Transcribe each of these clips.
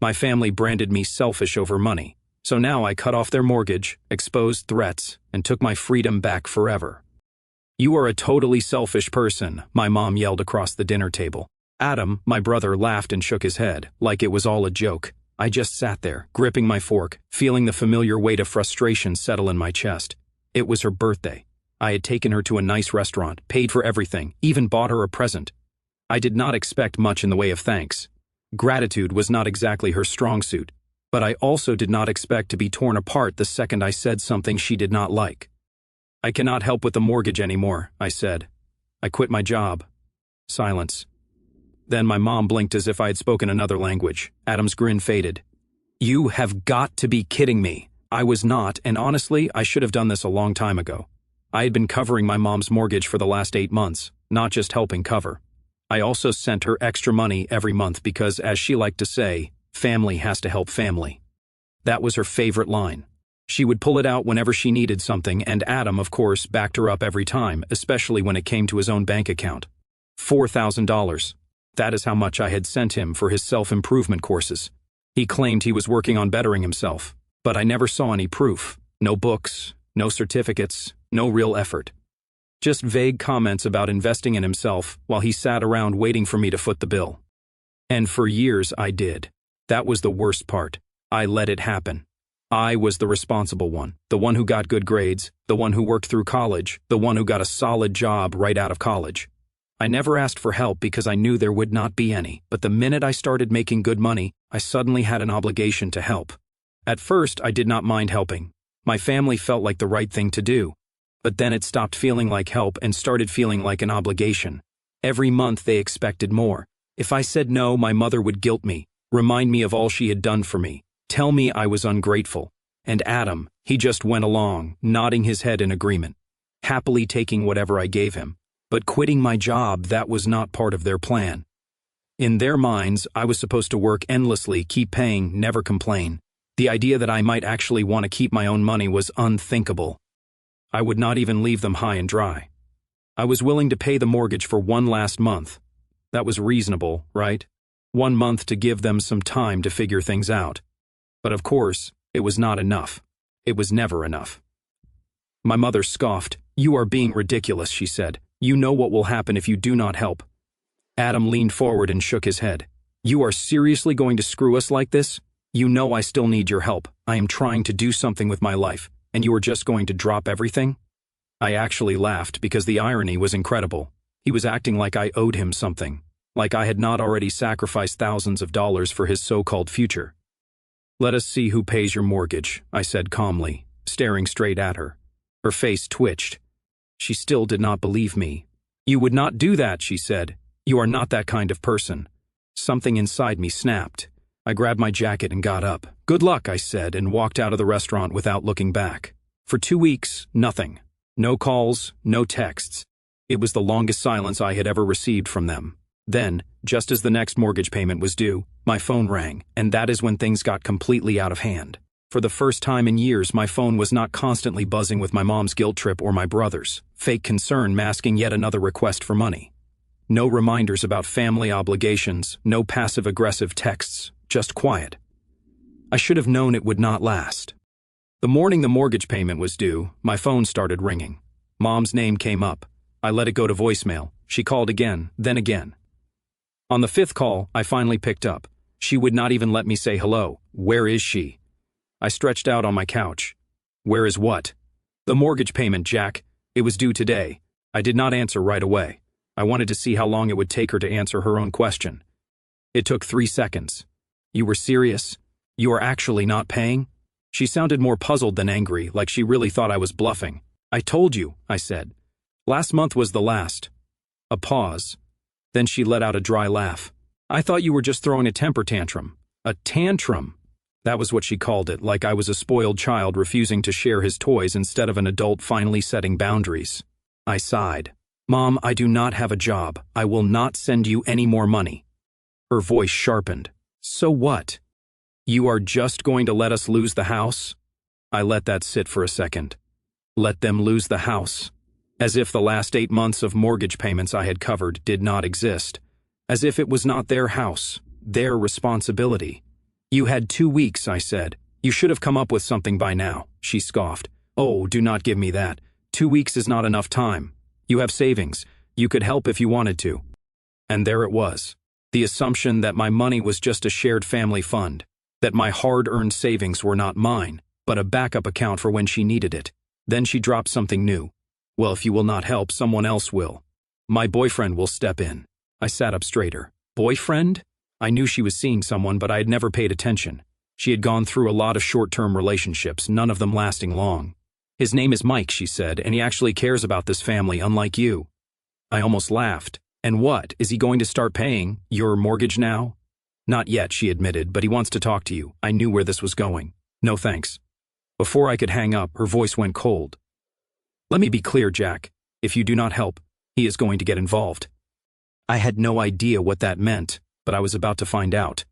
My family branded me selfish over money, so now I cut off their mortgage, exposed threats, and took my freedom back forever. "You are a totally selfish person," my mom yelled across the dinner table. Adam, my brother, laughed and shook his head, like it was all a joke. I just sat there, gripping my fork, feeling the familiar weight of frustration settle in my chest. It was her birthday. I had taken her to a nice restaurant, paid for everything, even bought her a present. I did not expect much in the way of thanks. Gratitude was not exactly her strong suit, but I also did not expect to be torn apart the second I said something she did not like. "I cannot help with the mortgage anymore," I said. "I quit my job." Silence. Then my mom blinked as if I had spoken another language. Adam's grin faded. "You have got to be kidding me." I was not, and honestly, I should have done this a long time ago. I had been covering my mom's mortgage for the last 8 months, not just helping cover. I also sent her extra money every month because, as she liked to say, family has to help family. That was her favorite line. She would pull it out whenever she needed something, and Adam, of course, backed her up every time, especially when it came to his own bank account. $4,000. That is how much I had sent him for his self-improvement courses. He claimed he was working on bettering himself, but I never saw any proof. No books, no certificates, no real effort. Just vague comments about investing in himself while he sat around waiting for me to foot the bill. And for years I did. That was the worst part. I let it happen. I was the responsible one, the one who got good grades, the one who worked through college, the one who got a solid job right out of college. I never asked for help because I knew there would not be any, but the minute I started making good money, I suddenly had an obligation to help. At first, I did not mind helping. My family felt like the right thing to do. But then it stopped feeling like help and started feeling like an obligation. Every month they expected more. If I said no, my mother would guilt me, remind me of all she had done for me, tell me I was ungrateful. And Adam, he just went along, nodding his head in agreement, happily taking whatever I gave him. But quitting my job, that was not part of their plan. In their minds, I was supposed to work endlessly, keep paying, never complain. The idea that I might actually want to keep my own money was unthinkable. I would not even leave them high and dry. I was willing to pay the mortgage for one last month. That was reasonable, right? 1 month to give them some time to figure things out. But of course, it was not enough. It was never enough. My mother scoffed. "You are being ridiculous," she said. "You know what will happen if you do not help." Adam leaned forward and shook his head. "You are seriously going to screw us like this? You know I still need your help. I am trying to do something with my life. And you were just going to drop everything?" I actually laughed because the irony was incredible. He was acting like I owed him something, like I had not already sacrificed thousands of dollars for his so-called future. "Let us see who pays your mortgage," I said calmly, staring straight at her. Her face twitched. She still did not believe me. "You would not do that," she said. "You are not that kind of person." Something inside me snapped. I grabbed my jacket and got up. "Good luck," I said, and walked out of the restaurant without looking back. For 2 weeks, nothing. No calls, no texts. It was the longest silence I had ever received from them. Then, just as the next mortgage payment was due, my phone rang, and that is when things got completely out of hand. For the first time in years, my phone was not constantly buzzing with my mom's guilt trip or my brother's, fake concern masking yet another request for money. No reminders about family obligations, no passive-aggressive texts, just quiet. I should have known it would not last. The morning the mortgage payment was due, my phone started ringing. Mom's name came up. I let it go to voicemail. She called again, then again. On the 5th call, I finally picked up. She would not even let me say hello. Where is she? I stretched out on my couch. Where is what? The mortgage payment, Jack. It was due today. I did not answer right away. I wanted to see how long it would take her to answer her own question. It took 3 seconds. You were serious? You are actually not paying? She sounded more puzzled than angry, like she really thought I was bluffing. I told you, I said. Last month was the last. A pause. Then she let out a dry laugh. I thought you were just throwing a temper tantrum. A tantrum. That was what she called it, like I was a spoiled child refusing to share his toys instead of an adult finally setting boundaries. I sighed. Mom, I do not have a job. I will not send you any more money. Her voice sharpened. So what? You are just going to let us lose the house? I let that sit for a second. Let them lose the house. As if the last 8 months of mortgage payments I had covered did not exist. As if it was not their house, their responsibility. You had 2 weeks, I said. You should have come up with something by now, she scoffed. Oh, do not give me that. 2 weeks is not enough time. You have savings. You could help if you wanted to. And there it was. The assumption that my money was just a shared family fund, that my hard-earned savings were not mine, but a backup account for when she needed it. Then she dropped something new. Well, if you will not help, someone else will. My boyfriend will step in. I sat up straighter. Boyfriend? I knew she was seeing someone, but I had never paid attention. She had gone through a lot of short-term relationships, none of them lasting long. His name is Mike, she said, and he actually cares about this family, unlike you. I almost laughed. And what, is he going to start paying your mortgage now? Not yet, she admitted, but he wants to talk to you. I knew where this was going. No thanks. Before I could hang up, her voice went cold. Let me be clear, Jack. If you do not help, he is going to get involved. I had no idea what that meant, but I was about to find out.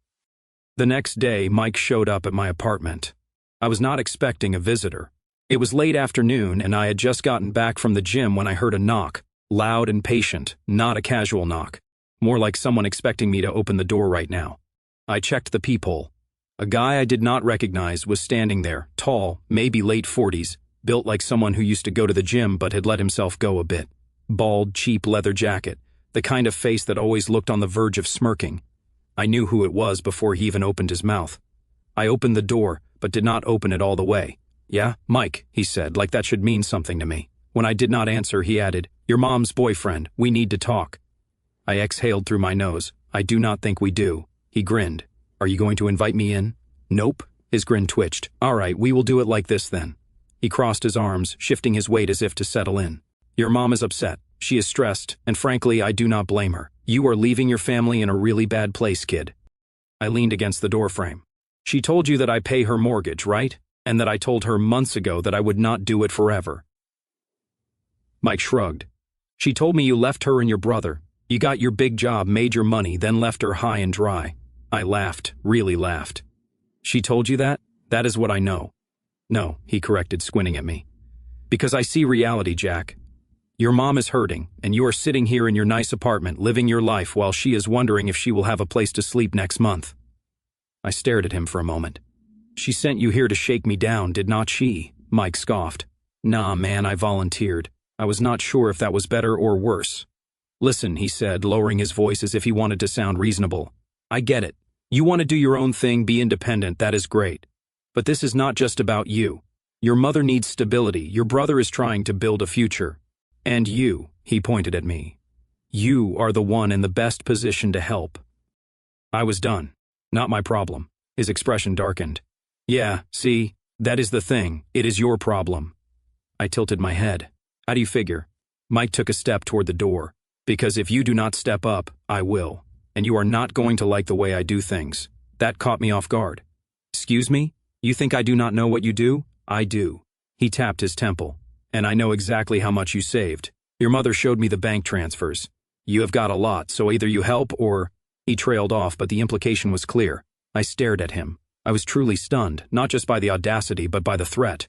The next day, Mike showed up at my apartment. I was not expecting a visitor. It was late afternoon, and I had just gotten back from the gym when I heard a knock. Loud and patient, not a casual knock. More like someone expecting me to open the door right now. I checked the peephole. A guy I did not recognize was standing there, tall, maybe late 40s, built like someone who used to go to the gym but had let himself go a bit. Bald, cheap leather jacket, the kind of face that always looked on the verge of smirking. I knew who it was before he even opened his mouth. I opened the door, but did not open it all the way. Yeah, Mike, he said, like that should mean something to me. When I did not answer, he added, Your mom's boyfriend, we need to talk. I exhaled through my nose. I do not think we do. He grinned. Are you going to invite me in? Nope. His grin twitched. All right, we will do it like this then. He crossed his arms, shifting his weight as if to settle in. Your mom is upset. She is stressed, and frankly, I do not blame her. You are leaving your family in a really bad place, kid. I leaned against the doorframe. She told you that I pay her mortgage, right? And that I told her months ago that I would not do it forever. Mike shrugged. She told me you left her and your brother. You got your big job, made your money, then left her high and dry. I laughed, really laughed. She told you that? That is what I know. No, he corrected, squinting at me. Because I see reality, Jack. Your mom is hurting, and you are sitting here in your nice apartment living your life while she is wondering if she will have a place to sleep next month. I stared at him for a moment. She sent you here to shake me down, did not she? Mike scoffed. Nah, man, I volunteered. I was not sure if that was better or worse. Listen, he said, lowering his voice as if he wanted to sound reasonable. I get it. You want to do your own thing, be independent, that is great. But this is not just about you. Your mother needs stability, your brother is trying to build a future. And you, he pointed at me. You are the one in the best position to help. I was done. Not my problem. His expression darkened. Yeah, see, that is the thing. It is your problem. I tilted my head. How do you figure? Mike took a step toward the door. Because if you do not step up, I will. And you are not going to like the way I do things. That caught me off guard. Excuse me? You think I do not know what you do? I do. He tapped his temple. And I know exactly how much you saved. Your mother showed me the bank transfers. You have got a lot, so either you help or... He trailed off, but the implication was clear. I stared at him. I was truly stunned, not just by the audacity, but by the threat.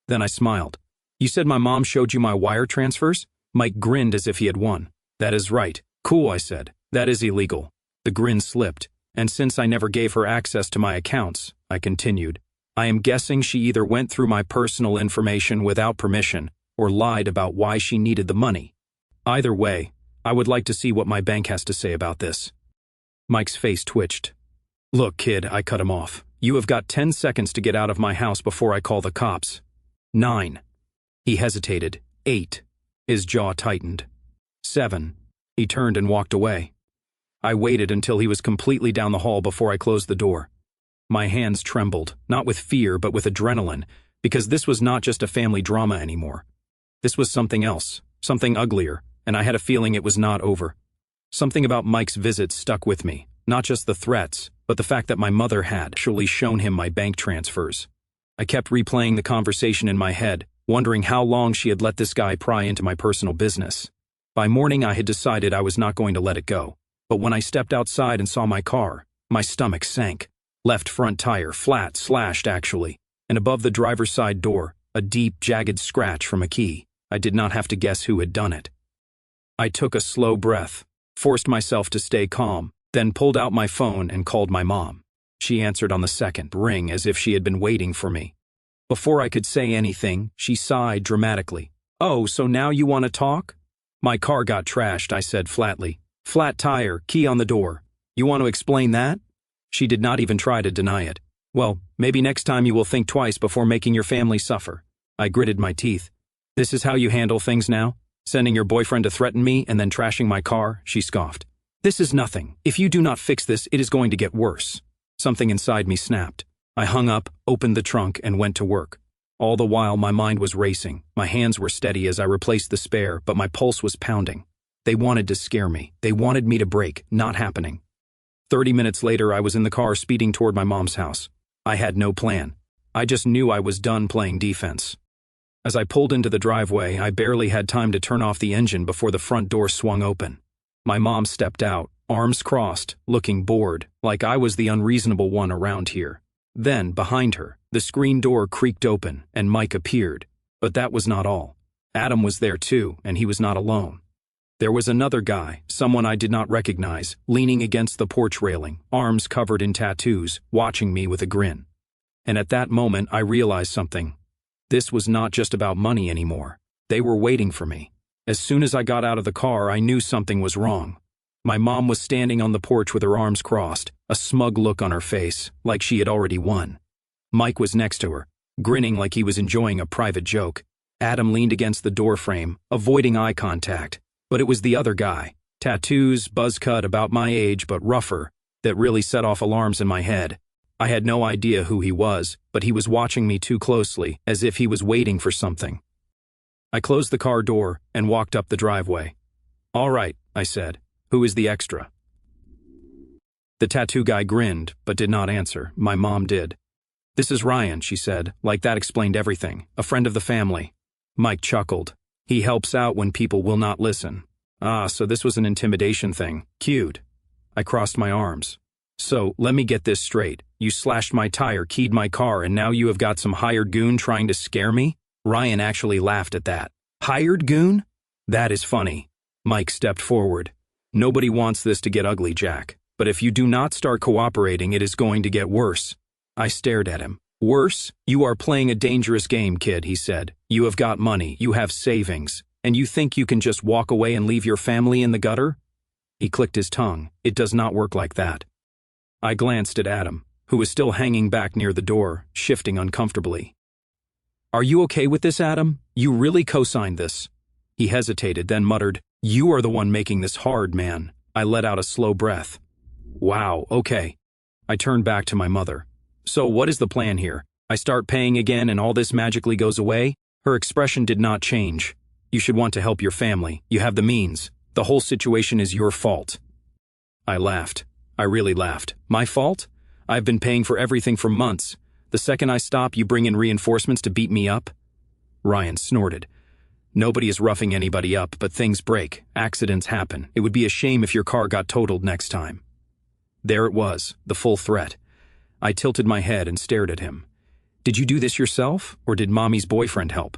Then I smiled. You said my mom showed you my wire transfers? Mike grinned as if he had won. That is right. Cool, I said. That is illegal. The grin slipped. And since I never gave her access to my accounts, I continued, I am guessing she either went through my personal information without permission or lied about why she needed the money. Either way, I would like to see what my bank has to say about this. Mike's face twitched. Look, kid, I cut him off. You have got 10 seconds to get out of my house before I call the cops. 9. He hesitated. 8. His jaw tightened. 7. He turned and walked away. I waited until he was completely down the hall before I closed the door. My hands trembled, not with fear but with adrenaline, because this was not just a family drama anymore. This was something else, something uglier, and I had a feeling it was not over. Something about Mike's visit stuck with me, not just the threats, but the fact that my mother had actually shown him my bank transfers. I kept replaying the conversation in my head, wondering how long she had let this guy pry into my personal business. By morning, I had decided I was not going to let it go. But when I stepped outside and saw my car, my stomach sank. Left front tire, flat, slashed actually, and above the driver's side door, a deep, jagged scratch from a key. I did not have to guess who had done it. I took a slow breath, forced myself to stay calm, then pulled out my phone and called my mom. She answered on the second ring as if she had been waiting for me. Before I could say anything, she sighed dramatically. "Oh, so now you want to talk?" "My car got trashed," I said flatly. "Flat tire, key on the door. You want to explain that?" She did not even try to deny it. "Well, maybe next time you will think twice before making your family suffer." I gritted my teeth. "This is how you handle things now? Sending your boyfriend to threaten me and then trashing my car?" She scoffed. "This is nothing. If you do not fix this, it is going to get worse." Something inside me snapped. I hung up, opened the trunk, and went to work. All the while, my mind was racing. My hands were steady as I replaced the spare, but my pulse was pounding. They wanted to scare me. They wanted me to break. Not happening. 30 minutes later, I was in the car speeding toward my mom's house. I had no plan. I just knew I was done playing defense. As I pulled into the driveway, I barely had time to turn off the engine before the front door swung open. My mom stepped out, arms crossed, looking bored, like I was the unreasonable one around here. Then, behind her, the screen door creaked open, and Mike appeared. But that was not all. Adam was there too, and he was not alone. There was another guy, someone I did not recognize, leaning against the porch railing, arms covered in tattoos, watching me with a grin. And at that moment, I realized something. This was not just about money anymore. They were waiting for me. As soon as I got out of the car, I knew something was wrong. My mom was standing on the porch with her arms crossed, a smug look on her face, like she had already won. Mike was next to her, grinning like he was enjoying a private joke. Adam leaned against the doorframe, avoiding eye contact. But it was the other guy, tattoos, buzz cut, about my age but rougher, that really set off alarms in my head. I had no idea who he was, but he was watching me too closely, as if he was waiting for something. I closed the car door and walked up the driveway. "All right," I said. "Who is the extra?" The tattoo guy grinned, but did not answer. My mom did. "This is Ryan," she said, like that explained everything. "A friend of the family." Mike chuckled. "He helps out when people will not listen." "Ah, so this was an intimidation thing. Cute." I crossed my arms. "So, let me get this straight. You slashed my tire, keyed my car, and now you have got some hired goon trying to scare me?" Ryan actually laughed at that. "Hired goon? That is funny." Mike stepped forward. "Nobody wants this to get ugly, Jack. But if you do not start cooperating, it is going to get worse." I stared at him. "Worse? You are playing a dangerous game, kid," he said. "You have got money, you have savings, and you think you can just walk away and leave your family in the gutter?" He clicked his tongue. "It does not work like that." I glanced at Adam, who was still hanging back near the door, shifting uncomfortably. "Are you okay with this, Adam? You really co-signed this?" He hesitated, then muttered, "You are the one making this hard, man." I let out a slow breath. "Wow, okay." I turned back to my mother. "So what is the plan here? I start paying again and all this magically goes away?" Her expression did not change. "You should want to help your family. You have the means. The whole situation is your fault." I laughed. I really laughed. "My fault? I've been paying for everything for months. The second I stop, you bring in reinforcements to beat me up?" Ryan snorted. "Nobody is roughing anybody up, but things break. Accidents happen. It would be a shame if your car got totaled next time." There it was, the full threat. I tilted my head and stared at him. "Did you do this yourself, or did Mommy's boyfriend help?"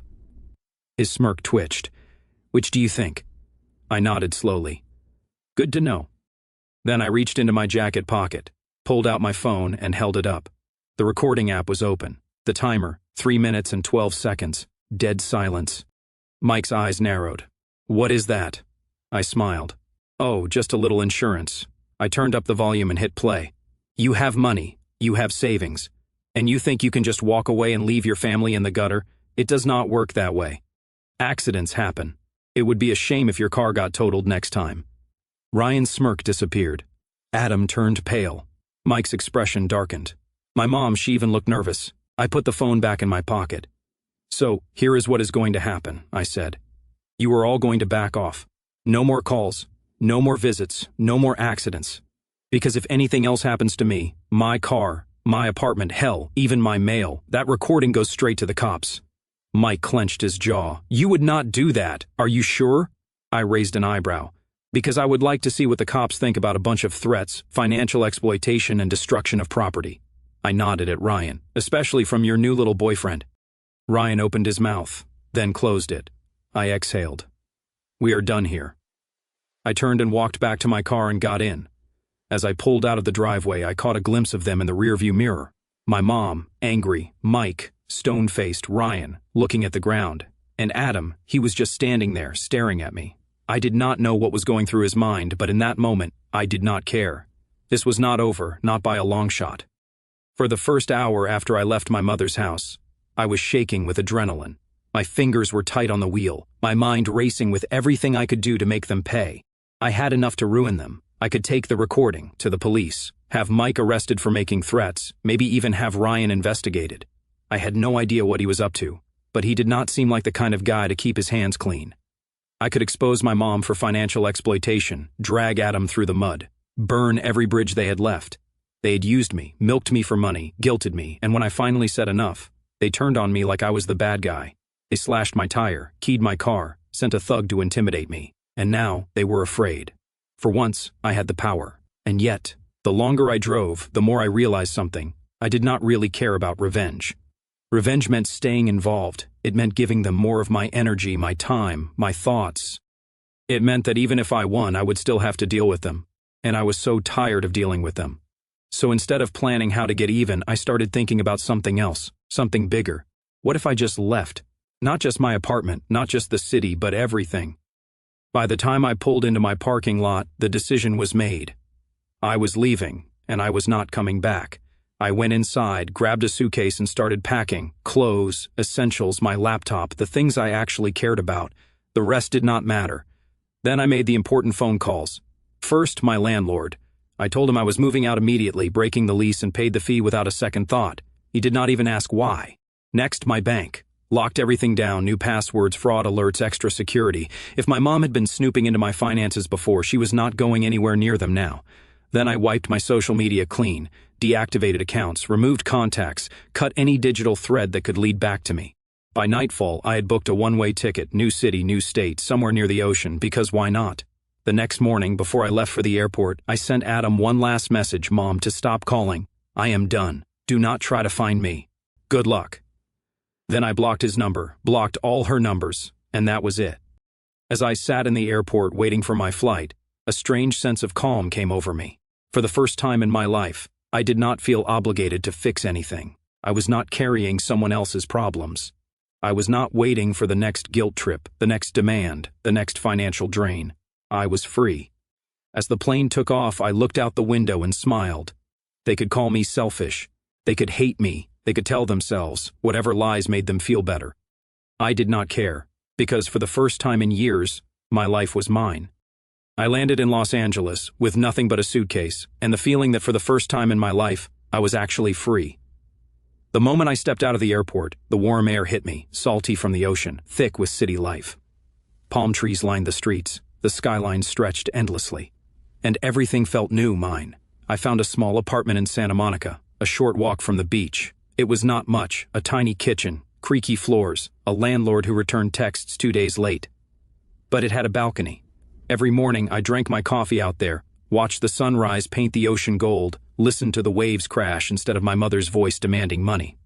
His smirk twitched. "Which do you think?" I nodded slowly. "Good to know." Then I reached into my jacket pocket, pulled out my phone, and held it up. The recording app was open. The timer, 3 minutes and 12 seconds. Dead silence. Mike's eyes narrowed. "What is that?" I smiled. "Oh, just a little insurance." I turned up the volume and hit play. "You have money. You have savings. And you think you can just walk away and leave your family in the gutter? It does not work that way. Accidents happen. It would be a shame if your car got totaled next time." Ryan's smirk disappeared. Adam turned pale. Mike's expression darkened. My mom, she even looked nervous. I put the phone back in my pocket. "So, here is what is going to happen," I said. "You are all going to back off. No more calls. No more visits. No more accidents. Because if anything else happens to me, my car, my apartment, hell, even my mail, that recording goes straight to the cops." Mike clenched his jaw. "You would not do that. Are you sure?" I raised an eyebrow. "Because I would like to see what the cops think about a bunch of threats, financial exploitation, and destruction of property." I nodded at Ryan. "Especially from your new little boyfriend." Ryan opened his mouth, then closed it. I exhaled. "We are done here." I turned and walked back to my car and got in. As I pulled out of the driveway, I caught a glimpse of them in the rearview mirror. My mom, angry, Mike, stone-faced, Ryan, looking at the ground, and Adam, he was just standing there, staring at me. I did not know what was going through his mind, but in that moment, I did not care. This was not over, not by a long shot. For the first hour after I left my mother's house, I was shaking with adrenaline. My fingers were tight on the wheel, my mind racing with everything I could do to make them pay. I had enough to ruin them. I could take the recording to the police, have Mike arrested for making threats, maybe even have Ryan investigated. I had no idea what he was up to, but he did not seem like the kind of guy to keep his hands clean. I could expose my mom for financial exploitation, drag Adam through the mud, burn every bridge they had left. They had used me, milked me for money, guilted me, and when I finally said enough, they turned on me like I was the bad guy. They slashed my tire, keyed my car, sent a thug to intimidate me, and now they were afraid. For once, I had the power. And yet, the longer I drove, the more I realized something. I did not really care about revenge. Revenge meant staying involved. It meant giving them more of my energy, my time, my thoughts. It meant that even if I won, I would still have to deal with them. And I was so tired of dealing with them. So instead of planning how to get even, I started thinking about something else, something bigger. What if I just left? Not just my apartment, not just the city, but everything. By the time I pulled into my parking lot, the decision was made. I was leaving, and I was not coming back. I went inside, grabbed a suitcase and started packing. Clothes, essentials, my laptop, the things I actually cared about. The rest did not matter. Then I made the important phone calls. First, my landlord. I told him I was moving out immediately, breaking the lease, and paid the fee without a second thought. He did not even ask why. Next, my bank. Locked everything down, new passwords, fraud alerts, extra security. If my mom had been snooping into my finances before, she was not going anywhere near them now. Then I wiped my social media clean, deactivated accounts, removed contacts, cut any digital thread that could lead back to me. By nightfall, I had booked a one-way ticket, new city, new state, somewhere near the ocean, because why not? The next morning, before I left for the airport, I sent Adam one last message, Mom, to stop calling. I am done. Do not try to find me. Good luck. Then I blocked his number, blocked all her numbers, and that was it. As I sat in the airport waiting for my flight, a strange sense of calm came over me. For the first time in my life, I did not feel obligated to fix anything. I was not carrying someone else's problems. I was not waiting for the next guilt trip, the next demand, the next financial drain. I was free. As the plane took off, I looked out the window and smiled. They could call me selfish. They could hate me. They could tell themselves whatever lies made them feel better. I did not care, because for the first time in years, my life was mine. I landed in Los Angeles with nothing but a suitcase and the feeling that for the first time in my life, I was actually free. The moment I stepped out of the airport, the warm air hit me, salty from the ocean, thick with city life. Palm trees lined the streets, the skyline stretched endlessly. And everything felt new, mine. I found a small apartment in Santa Monica, a short walk from the beach. It was not much, a tiny kitchen, creaky floors, a landlord who returned texts 2 days late. But it had a balcony. Every morning I drank my coffee out there, watched the sunrise paint the ocean gold, listened to the waves crash instead of my mother's voice demanding money.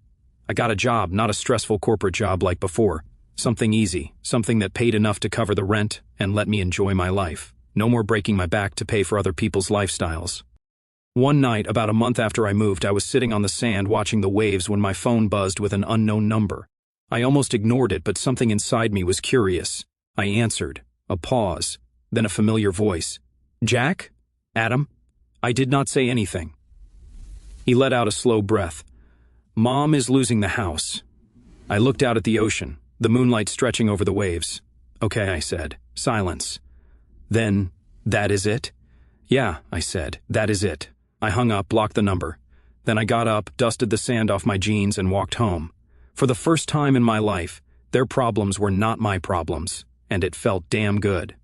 I got a job, not a stressful corporate job like before. Something easy, something that paid enough to cover the rent and let me enjoy my life. No more breaking my back to pay for other people's lifestyles. One night, about a month after I moved, I was sitting on the sand watching the waves when my phone buzzed with an unknown number. I almost ignored it, but something inside me was curious. I answered. A pause, then a familiar voice. Jack? Adam? I did not say anything. He let out a slow breath. Mom is losing the house. I looked out at the ocean, the moonlight stretching over the waves. Okay, I said. Silence. Then, that is it? Yeah, I said. That is it. I hung up, blocked the number. Then I got up, dusted the sand off my jeans, and walked home. For the first time in my life, their problems were not my problems, and it felt damn good.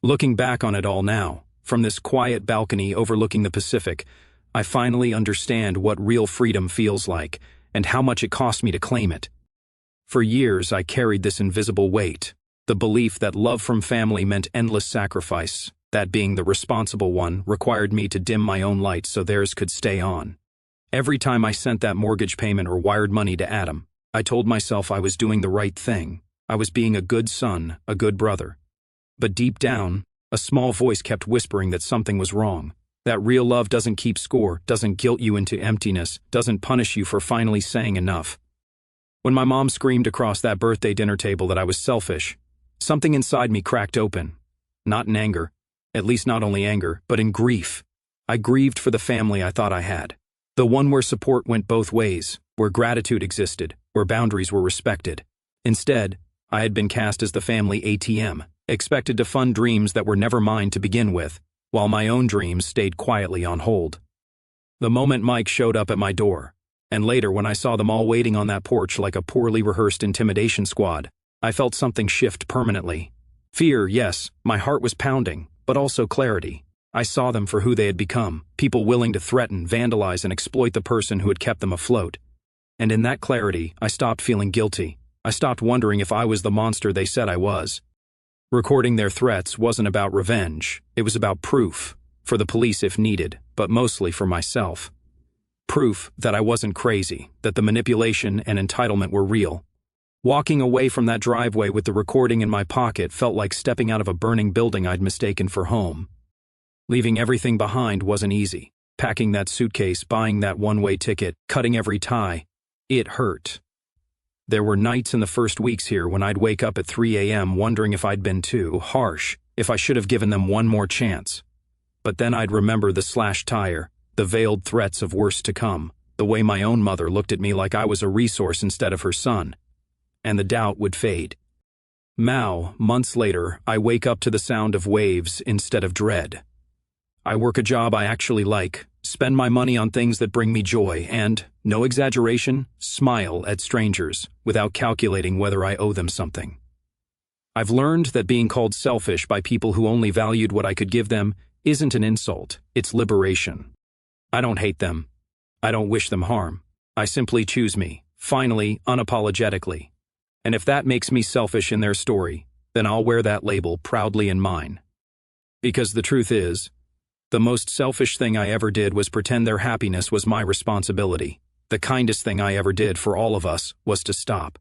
Looking back on it all now, from this quiet balcony overlooking the Pacific, I finally understand what real freedom feels like, and how much it cost me to claim it. For years, I carried this invisible weight, the belief that love from family meant endless sacrifice. That being the responsible one required me to dim my own light so theirs could stay on. Every time I sent that mortgage payment or wired money to Adam, I told myself I was doing the right thing. I was being a good son, a good brother. But deep down, a small voice kept whispering that something was wrong. That real love doesn't keep score, doesn't guilt you into emptiness, doesn't punish you for finally saying enough. When my mom screamed across that birthday dinner table that I was selfish, something inside me cracked open. Not in anger, at least not only anger, but in grief. I grieved for the family I thought I had. The one where support went both ways, where gratitude existed, where boundaries were respected. Instead, I had been cast as the family ATM, expected to fund dreams that were never mine to begin with, while my own dreams stayed quietly on hold. The moment Mike showed up at my door, and later when I saw them all waiting on that porch like a poorly rehearsed intimidation squad, I felt something shift permanently. Fear, yes, my heart was pounding, but also clarity. I saw them for who they had become, people willing to threaten, vandalize, and exploit the person who had kept them afloat. And in that clarity, I stopped feeling guilty. I stopped wondering if I was the monster they said I was. Recording their threats wasn't about revenge, it was about proof, for the police if needed, but mostly for myself. Proof that I wasn't crazy, that the manipulation and entitlement were real. Walking away from that driveway with the recording in my pocket felt like stepping out of a burning building I'd mistaken for home. Leaving everything behind wasn't easy. Packing that suitcase, buying that one-way ticket, cutting every tie. It hurt. There were nights in the first weeks here when I'd wake up at 3 a.m. wondering if I'd been too harsh, if I should have given them one more chance. But then I'd remember the slashed tire, the veiled threats of worse to come, the way my own mother looked at me like I was a resource instead of her son. And the doubt would fade. Now, months later, I wake up to the sound of waves instead of dread. I work a job I actually like, spend my money on things that bring me joy, and, no exaggeration, smile at strangers without calculating whether I owe them something. I've learned that being called selfish by people who only valued what I could give them isn't an insult, it's liberation. I don't hate them. I don't wish them harm. I simply choose me, finally, unapologetically. And if that makes me selfish in their story, then I'll wear that label proudly in mine. Because the truth is, the most selfish thing I ever did was pretend their happiness was my responsibility. The kindest thing I ever did for all of us was to stop.